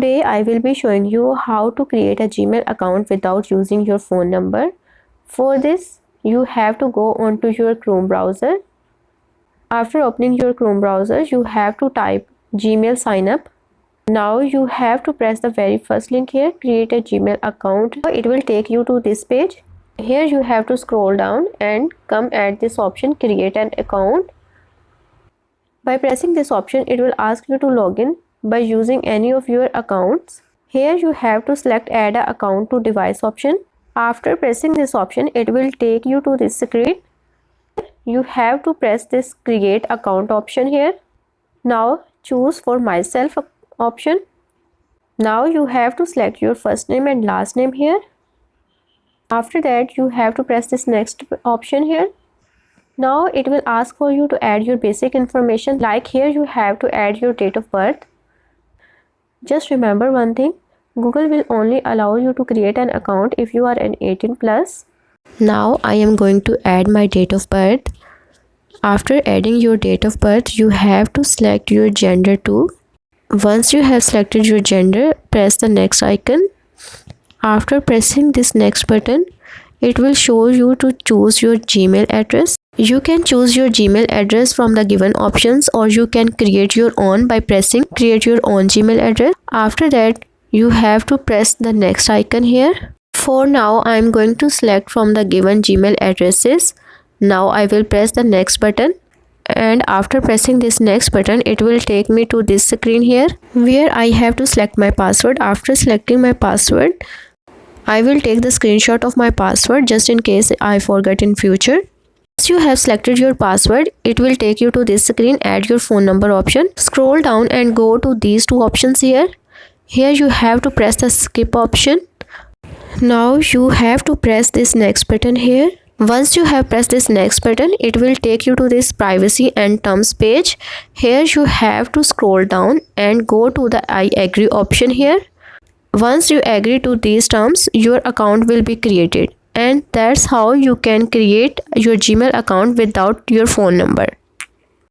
Today I will be showing you how to create a Gmail account without using your phone number. For this, you have to go onto your Chrome browser. After opening your Chrome browser, you have to type Gmail sign up. Now you have to press the very first link here, create a Gmail account. It will take you to this page. Here you have to scroll down and come at this option, create an account. By pressing this option, it will ask you to log in by using any of your accounts. Here you have to select add an account to device option. After pressing this option, it will take you to this screen. You have to press this create account option here. Now choose for myself option. Now you have to select your first name and last name here. After that, you have to press this next option here. Now it will ask for you to add your basic information, like here you have to add your date of birth. Just remember one thing, Google will only allow you to create an account if you are an 18 plus. Now I am going to add my date of birth. After adding your date of birth, you have to select your gender too. Once you have selected your gender, press the next icon. After pressing this next button, it will show you to choose your Gmail address. You can choose your Gmail address from the given options, or you can create your own by pressing create your own Gmail address. After that, you have to press the next icon here. For now, I am going to select from the given Gmail addresses. Now I will press the next button, and after pressing this next button, it will take me to this screen here where I have to select my password. After selecting my password, I will take the screenshot of my password just in case I forget in future. Once you have selected your password, it will take you to this screen, add your phone number option. Scroll down and go to these two options here. Here you have to press the skip option. Now you have to press this next button here. Once you have pressed this next button, it will take you to this privacy and terms page. Here you have to scroll down and go to the I agree option here. Once you agree to these terms, your account will be created. And that's how you can create your Gmail account without your phone number.